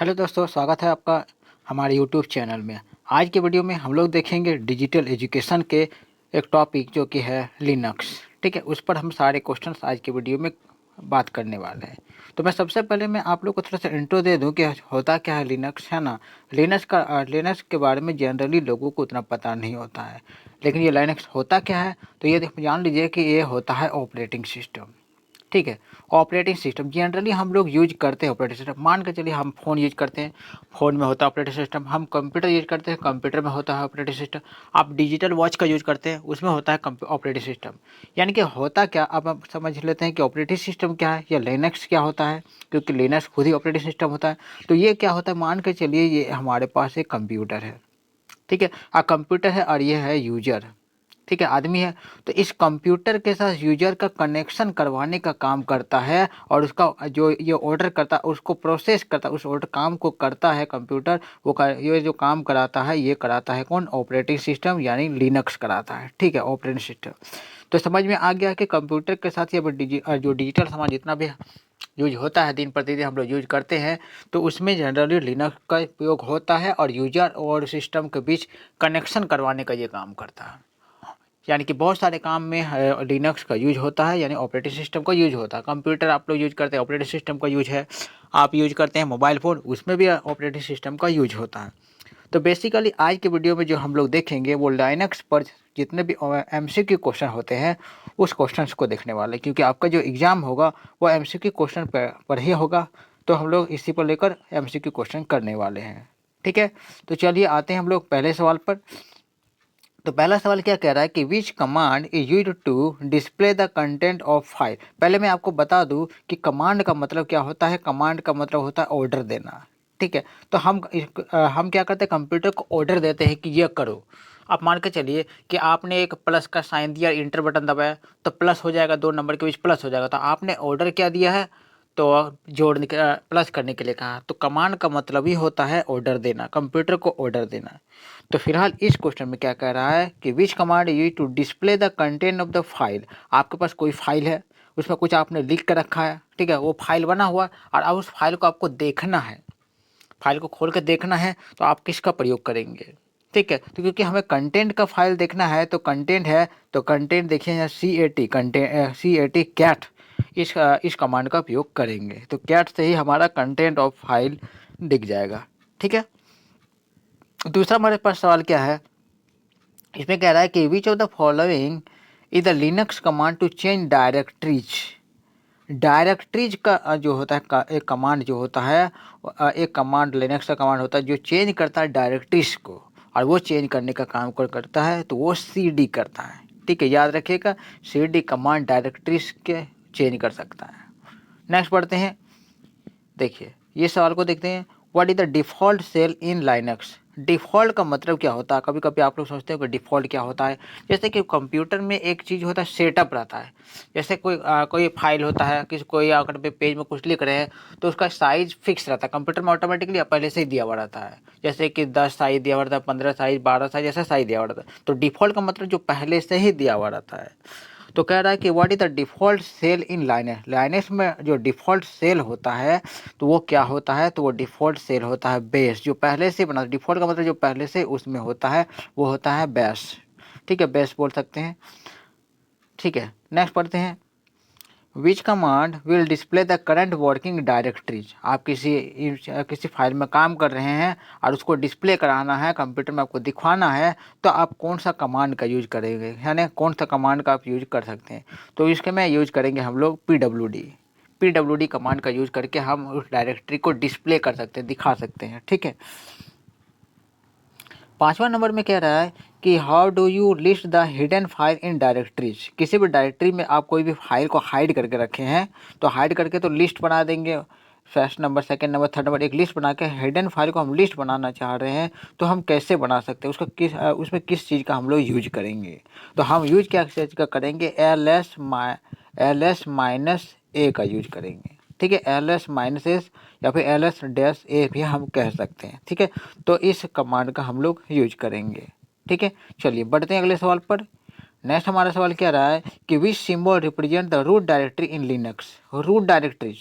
Hello दोस्तों, स्वागत है आपका हमारे यूट्यूब चैनल में। आज के वीडियो में हम लोग देखेंगे डिजिटल एजुकेशन के एक टॉपिक जो कि है लिनक्स। ठीक है, उस पर हम सारे क्वेश्चंस आज के वीडियो में बात करने वाले हैं। तो मैं सबसे पहले मैं आप लोग को थोड़ा सा इंट्रो दे दूं कि होता क्या है लिनक्स, है ना। लिनक्स के बारे में जनरली लोगों को उतना पता नहीं होता है, लेकिन ये लिनक्स होता क्या है तो ये जान लीजिए कि ये होता है ऑपरेटिंग सिस्टम। ठीक है, ऑपरेटिंग सिस्टम जनरली हम लोग यूज करते हैं। ऑपरेटिंग सिस्टम मान के चलिए हम फ़ोन यूज करते हैं, फ़ोन में होता है ऑपरेटिंग सिस्टम। हम कंप्यूटर यूज करते हैं, कंप्यूटर में होता है ऑपरेटिंग सिस्टम। आप डिजिटल वॉच का यूज करते हैं, उसमें होता है ऑपरेटिंग सिस्टम। यानी कि होता क्या, अब आप समझ लेते हैं कि ऑपरेटिंग सिस्टम क्या है या लिनक्स क्या होता है, क्योंकि लिनक्स खुद ही ऑपरेटिंग सिस्टम होता है। तो ये क्या होता है, मान के चलिए ये हमारे पास एक कंप्यूटर है। ठीक है, कंप्यूटर है और ये है यूजर। ठीक है, आदमी है। तो इस कंप्यूटर के साथ यूजर का कनेक्शन करवाने का काम करता है, और उसका जो ये ऑर्डर करता है उसको प्रोसेस करता है, उस ऑर्डर काम को करता है कंप्यूटर। ये जो काम कराता है ये कराता है कौन, ऑपरेटिंग सिस्टम, यानी लिनक्स कराता है। ठीक है, ऑपरेटिंग सिस्टम। तो समझ में आ गया कि कंप्यूटर के साथ ये जो डिजिटल सामान जितना भी यूज होता है, दिन प्रतिदिन हम लोग यूज करते हैं, तो उसमें जनरली लिनक्स का उपयोग होता है और यूजर और सिस्टम के बीच कनेक्शन करवाने का ये काम करता है। यानी कि बहुत सारे काम में लिनक्स का यूज होता है, यानी ऑपरेटिंग सिस्टम का यूज होता है। कंप्यूटर आप लोग यूज करते हैं, ऑपरेटिंग सिस्टम का यूज है। आप यूज करते हैं मोबाइल फ़ोन, उसमें भी ऑपरेटिंग सिस्टम का यूज होता है। तो बेसिकली आज के वीडियो में जो हम लोग देखेंगे वो लिनक्स पर जितने भी एमसीक्यू क्वेश्चन होते हैं उस क्वेश्चंस को देखने वाले हैं, क्योंकि आपका जो एग्ज़ाम होगा वो एमसीक्यू क्वेश्चन पर ही होगा। तो हम लोग इसी पर लेकर एमसीक्यू क्वेश्चन करने वाले हैं। ठीक है, तो चलिए आते हैं हम लोग पहले सवाल पर। तो पहला सवाल क्या कह रहा है कि which command is use to display the content of file. पहले मैं आपको बता दूं कि कमांड का मतलब क्या होता है। कमांड का मतलब होता है ऑर्डर देना। ठीक है, तो हम क्या करते हैं, कंप्यूटर को ऑर्डर देते हैं कि ये करो। आप मान के चलिए कि आपने एक प्लस का साइन दिया, इंटर बटन दबाया तो प्लस हो जाएगा, दो नंबर के बीच प्लस हो जाएगा। तो आपने ऑर्डर क्या दिया है, तो जोड़ने के प्लस करने के लिए कहा। तो कमांड का मतलब ही होता है ऑर्डर देना, कंप्यूटर को ऑर्डर देना। तो फिलहाल इस क्वेश्चन में क्या कह रहा है कि which command use to display the content of the file. आपके पास कोई फाइल है, उसमें कुछ आपने लिख कर रखा है। ठीक है, वो फाइल बना हुआ और अब उस फाइल को आपको देखना है, फाइल को खोल कर देखना है, तो आप किसका प्रयोग करेंगे। ठीक है, तो क्योंकि हमें कंटेंट का फाइल देखना है, तो कंटेंट है तो कंटेंट देखिए यहाँ CAT, कंटेंट CAT कैट, इस कमांड का उपयोग करेंगे। तो कैट से ही हमारा कंटेंट ऑफ फाइल दिख जाएगा। ठीक है, दूसरा हमारे पास सवाल क्या है, इसमें कह रहा है कि which of the following is the Linux command to change directories. Directories का जो होता है एक कमांड जो होता है, एक कमांड लिनक्स का कमांड होता है जो चेंज करता है डायरेक्टरीज को, और वो चेंज करने का काम कौन करता है, तो वो CD करता है। ठीक है, याद रखिएगा, CD कमांड डायरेक्टरीज के चेंज कर सकता है। नेक्स्ट पढ़ते हैं, देखिए ये सवाल को देखते हैं। What is the default shell in Linux. Default का मतलब क्या होता है, कभी कभी आप लोग सोचते हो कि डिफ़ॉल्ट क्या होता है। जैसे कि कंप्यूटर में एक चीज़ होता है, सेटअप रहता है। जैसे कोई फाइल होता है, कोई अगर पेज में कुछ लिख रहे हैं तो उसका साइज़ फिक्स रहता है। कंप्यूटर में ऑटोमेटिकली पहले से ही दिया हुआ रहता है, जैसे कि 10 साइज़ दिया हुआ रहता है, 15 साइज़, 12 साइज़, ऐसा साइज़ दिया हुआ रहता है। तो डिफ़ॉल्ट का मतलब जो पहले से ही दिया हुआ रहता है। तो कह रहा है कि what is the default shell in Linux. Linux में जो डिफ़ॉल्ट सेल होता है तो वो क्या होता है, तो वो डिफ़ॉल्ट सेल होता है बेस, जो पहले से बना। डिफ़ॉल्ट का मतलब जो पहले से उसमें होता है वो होता है बेस। ठीक है, बेस बोल सकते हैं। ठीक है, नेक्स्ट पढ़ते हैं। विच command will display the current working directories. आप किसी फाइल में काम कर रहे हैं और उसको डिस्प्ले कराना है, कंप्यूटर में आपको दिखवाना है, तो आप कौन सा कमांड का यूज करेंगे, यानी कौन सा कमांड का आप यूज कर सकते हैं। तो इसके में यूज करेंगे हम लोग PWD कमांड का यूज करके हम उस डायरेक्टरी को डिस्प्ले कर सकते हैं, दिखा सकते हैं। ठीक है, पाँचवा नंबर में कह रहा है कि how do you list the hidden file in directories. किसी भी डायरेक्टरी में आप कोई भी फाइल को हाइड करके रखे हैं, तो हाइड करके तो लिस्ट बना देंगे। First number, second number, third number, एक लिस्ट बना के हिडन फाइल को हम लिस्ट बनाना चाह रहे हैं, तो हम कैसे बना सकते हैं, उसमें किस चीज़ का हम लोग यूज करेंगे। तो हम यूज क्या चीज़ का करेंगे, LS-A का यूज करेंगे। ठीक है, LS-S या फिर LS-A भी हम कह सकते हैं। ठीक है, तो इस कमांड का हम लोग यूज करेंगे। ठीक है, चलिए बढ़ते हैं अगले सवाल पर। नेक्स्ट हमारा सवाल क्या रहा है कि which symbol represent the root directory in Linux. Root directories,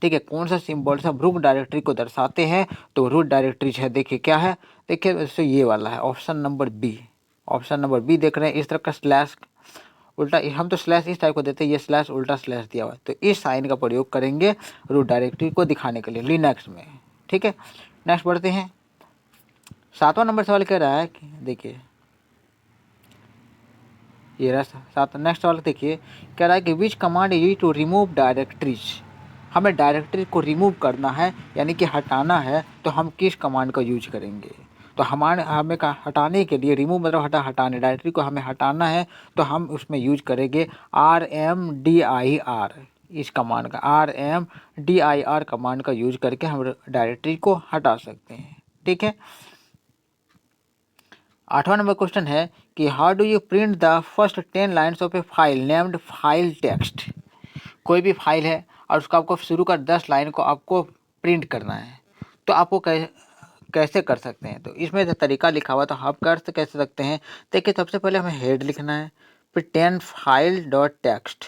ठीक है, कौन सा सिंबल सब रूट डायरेक्टरी को दर्शाते हैं, तो रूट डायरेक्टरी है देखिए क्या है, देखिए वैसे ये वाला है option number B. Option number B देख रहे हैं, इस तरह का स्लैश उल्टा, हम तो स्लैश इस टाइप को देते हैं, ये स्लैश उल्टा स्लैश दिया हुआ है, तो इस साइन का प्रयोग करेंगे रूट डायरेक्टरी को दिखाने के लिए लिनक्स में। ठीक है, नेक्स्ट बढ़ते हैं। 7वां नंबर सवाल कह रहा है कि देखिए ये रहा सात। नेक्स्ट सवाल देखिए, कह रहा है कि which command is to remove directories. हमें डायरेक्टरी को रिमूव करना है यानी कि हटाना है, तो हम किस कमांड का यूज करेंगे। तो हमें हटाने के लिए, रिमूव मतलब हटाने, डायरेक्टरी को हमें हटाना है तो हम उसमें यूज करेंगे RMDIR, इस कमांड का RMDIR कमांड का यूज करके हम डायरेक्टरी को हटा सकते हैं। ठीक है, 8वां नंबर क्वेश्चन है कि how do you print the first 10 lines of A file named file text. कोई भी फाइल है और उसका आपको शुरू कर 10 लाइन को आपको प्रिंट करना है, तो आपको कैसे कर सकते हैं। तो इसमें जो तरीका लिखा हुआ, तो आप कैसे सकते हैं। देखिए सबसे पहले हमें हेड लिखना है, फिर 10 फाइल डॉट टेक्स्ट,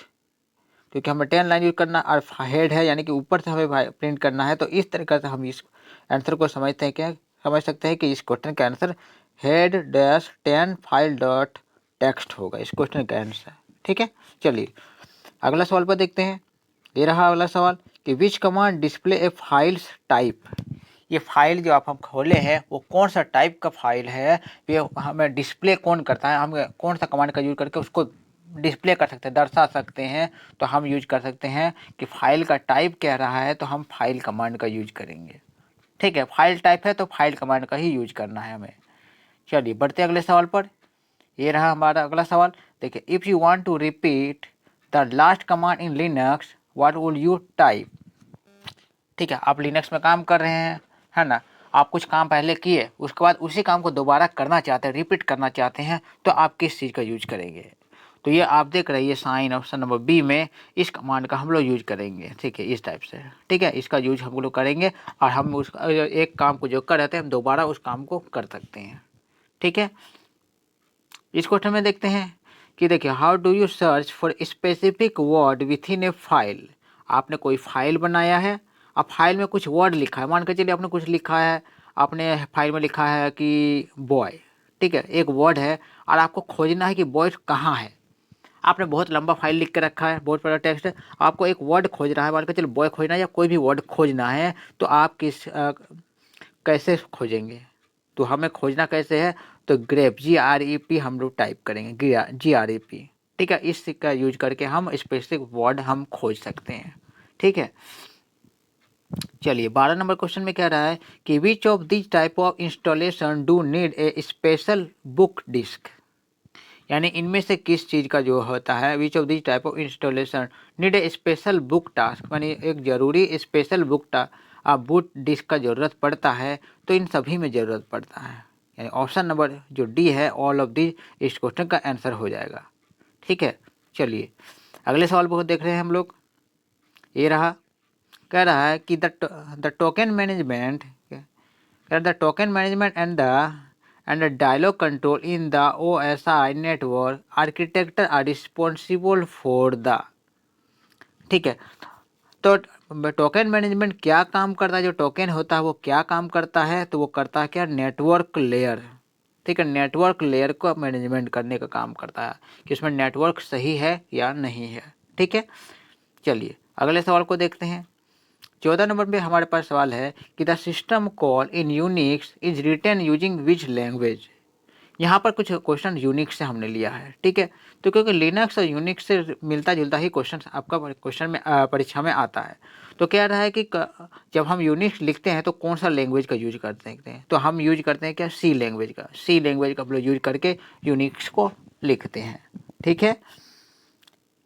क्योंकि हमें 10 लाइन यूज करना और हेड है यानी कि ऊपर से हमें प्रिंट करना है। तो इस तरीके से हम इस आंसर को समझते हैं, क्या समझ सकते हैं कि इस क्वेश्चन का answer head dash 10 file dot text होगा इस क्वेश्चन का आंसर। ठीक है, चलिए अगला सवाल पर देखते हैं। ये रहा अगला सवाल कि which command display A files type. ये फाइल जो आप हम खोले हैं वो कौन सा टाइप का फाइल है, ये हमें डिस्प्ले कौन करता है, हम कौन सा कमांड का यूज करके उसको डिस्प्ले कर सकते हैं, दर्शा सकते हैं। तो हम यूज कर सकते हैं कि फाइल का टाइप कह रहा है तो हम फाइल कमांड का यूज करेंगे। ठीक है, फाइल टाइप है तो फाइल कमांड का ही यूज करना है हमें। चलिए बढ़ते अगले सवाल पर। ये रहा हमारा अगला सवाल। देखिए, if you want to repeat the last command in Linux what would you type. ठीक है, आप लिनक्स में काम कर रहे हैं, है ना, आप कुछ काम पहले किए, उसके बाद उसी काम को दोबारा करना चाहते हैं, रिपीट करना चाहते हैं, तो आप किस चीज़ का यूज करेंगे। तो ये आप देख रहे हैं, ये साइन ऑप्शन नंबर बी में इस कमांड का हम लोग यूज करेंगे। ठीक है, इस टाइप से, ठीक है, इसका यूज हम लोग करेंगे और हम उस एक काम को जो कर रहे थे हम दोबारा उस काम को कर सकते हैं। ठीक है, इस क्वेश्चन में देखते हैं कि देखिए, how do you search for specific word with in a file. आपने कोई फाइल बनाया है, अब फाइल में कुछ वर्ड लिखा है, मान के चलिए आपने कुछ लिखा है, आपने फाइल में लिखा है कि बॉय। ठीक है, एक वर्ड है और आपको खोजना है कि बॉय कहाँ है। आपने बहुत लंबा फाइल लिख के रखा है, बहुत बड़ा टेक्स्ट है, आपको एक वर्ड खोज रहा है, मान के चलो बॉय खोजना है या कोई भी वर्ड खोजना है, तो आप कैसे खोजेंगे। तो हमें खोजना कैसे है, तो ग्रेप GREP हम लोग टाइप करेंगे, GREP। ठीक है, इसका यूज करके हम स्पेसिफिक वर्ड हम खोज सकते हैं। ठीक है, चलिए 12 नंबर क्वेश्चन में कह रहा है कि which of this type of installation do need a special boot disk. यानी इनमें से किस चीज़ का जो होता है, which of this type of installation need a special boot task, यानी एक जरूरी स्पेशल बुक डिस्क का ज़रूरत पड़ता है। तो इन सभी में ज़रूरत पड़ता है, यानी ऑप्शन नंबर जो डी है ऑल ऑफ दी इस क्वेश्चन का आंसर हो जाएगा। ठीक है, चलिए अगले सवाल को देख रहे हैं हम लोग। ये रहा, कह रहा है कि the token management and the dialog control in the OSI network architecture are responsible for the। ठीक है, तो टोकन मैनेजमेंट क्या काम करता है, जो टोकन होता है वो क्या काम करता है, तो वो करता है क्या, नेटवर्क लेयर। ठीक है, नेटवर्क लेयर को मैनेजमेंट करने का काम करता है कि उसमें नेटवर्क सही है या नहीं है। ठीक है, चलिए अगले सवाल को देखते हैं। 14 नंबर पे हमारे पास सवाल है कि the system call in Unix is written using which language. यहाँ पर कुछ क्वेश्चन यूनिक्स से हमने लिया है। ठीक है, तो क्योंकि लिनक्स और यूनिक्स से मिलता जुलता ही क्वेश्चन आपका क्वेश्चन में परीक्षा में आता है। तो कह रहा है कि जब हम यूनिक्स लिखते हैं तो कौन सा लैंग्वेज का यूज करते हैं, तो हम यूज करते हैं क्या, सी लैंग्वेज का। सी लैंग्वेज का हम लोग यूज करके यूनिक्स को लिखते हैं। ठीक है,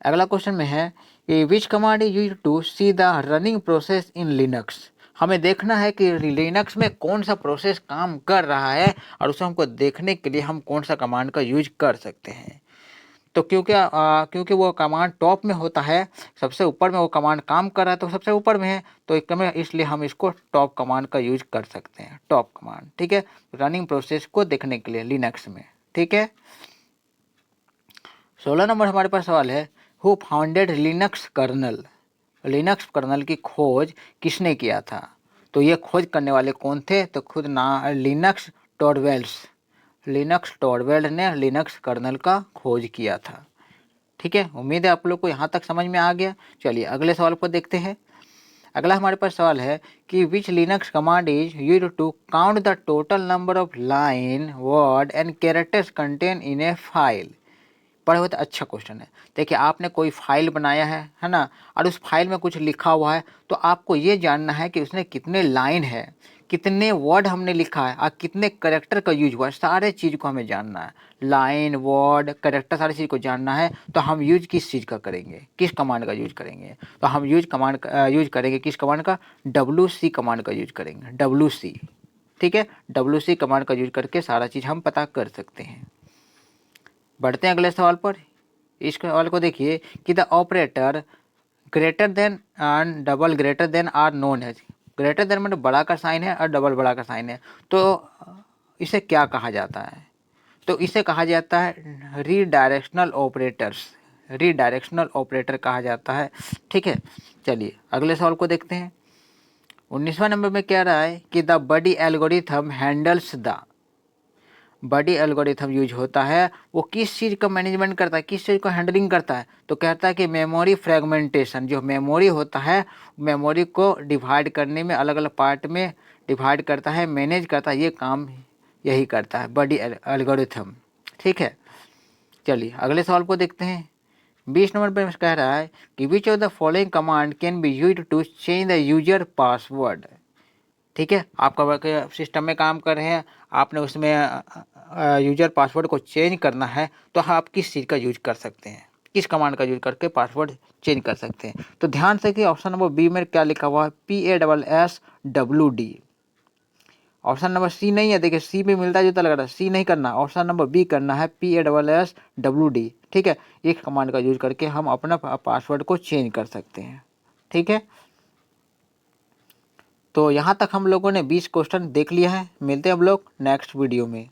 अगला क्वेश्चन में है कि which command is use to see the running process in Linux. हमें देखना है कि लिनक्स में कौन सा प्रोसेस काम कर रहा है और उसे हमको देखने के लिए हम कौन सा कमांड का यूज कर सकते हैं। तो क्योंकि वो कमांड टॉप में होता है, सबसे ऊपर में वो कमांड काम कर रहा है, तो सबसे ऊपर में है, तो इसलिए हम इसको टॉप कमांड का यूज कर सकते हैं, टॉप कमांड। ठीक है, रनिंग प्रोसेस को देखने के लिए लिनक्स में। ठीक है, 16 नंबर हमारे पास सवाल है who founded Linux kernel. Linux kernel की खोज किसने किया था? तो ये खोज करने वाले कौन थे? तो खुद ना लिनक्स टॉरवेल्ड ने लिनक्स कर्नल का खोज किया था। ठीक है, उम्मीद है आप लोग को यहाँ तक समझ में आ गया। चलिए अगले सवाल को देखते हैं। अगला हमारे पास सवाल है कि which Linux command is used to count the total number of line word and characters contain in a file. बड़ा बहुत अच्छा क्वेश्चन है। देखिए आपने कोई फाइल बनाया है ना, और उस फाइल में कुछ लिखा हुआ है, तो आपको ये जानना है कि उसने कितने लाइन है, कितने वर्ड हमने लिखा है और कितने करेक्टर का यूज हुआ है, सारे चीज़ को हमें जानना है। लाइन, वर्ड, करेक्टर, सारी चीज़ को जानना है। तो हम यूज किस चीज़ का करेंगे, किस कमांड का यूज करेंगे? तो हम यूज करेंगे किस कमांड का? WC कमांड का यूज करेंगे, WC। ठीक है, WC कमांड का यूज करके सारा चीज़ हम पता कर सकते हैं। बढ़ते हैं अगले सवाल पर। इस सवाल को देखिए कि the operator greater than and double greater than are known as. Greater than मतलब बड़ा का साइन है और डबल बड़ा का साइन है, तो इसे क्या कहा जाता है? तो इसे कहा जाता है रीडायरेक्शनल ऑपरेटर्स। रीडायरेक्शनल ऑपरेटर कहा जाता है। ठीक है, चलिए अगले सवाल को देखते हैं। 19वां नंबर में कह रहा है कि the body algorithm handles the. बड़ी एल्गोरिथम यूज होता है, वो किस चीज़ का मैनेजमेंट करता है, किस चीज़ को हैंडलिंग करता है? तो कहता है कि मेमोरी फ्रेगमेंटेशन। जो मेमोरी होता है, मेमोरी को डिवाइड करने में, अलग अलग पार्ट में डिवाइड करता है, मैनेज करता है, ये काम यही करता है बड़ी एल्गोरिथम। ठीक है, चलिए अगले सवाल को देखते हैं। 20 नंबर पर कह रहा है कि which of the following command can be used to change the user password. ठीक है, आपका सिस्टम में काम कर रहे हैं, आपने उसमें यूजर पासवर्ड को चेंज करना है, तो आप किस चीज़ का यूज कर सकते हैं, किस कमांड का यूज करके पासवर्ड चेंज कर सकते हैं? तो ध्यान से कि ऑप्शन नंबर बी में क्या लिखा हुआ है, PASSWD। ऑप्शन नंबर सी नहीं है, देखिए सी भी मिलता जुलता लग रहा है, सी नहीं करना, ऑप्शन नंबर बी करना है, PASSWD। ठीक है, एक कमांड का यूज करके हम अपना पासवर्ड को चेंज कर सकते हैं। ठीक है, तो यहाँ तक हम लोगों ने 20 क्वेश्चन देख लिया है। मिलते हैं हम लोग नेक्स्ट वीडियो में।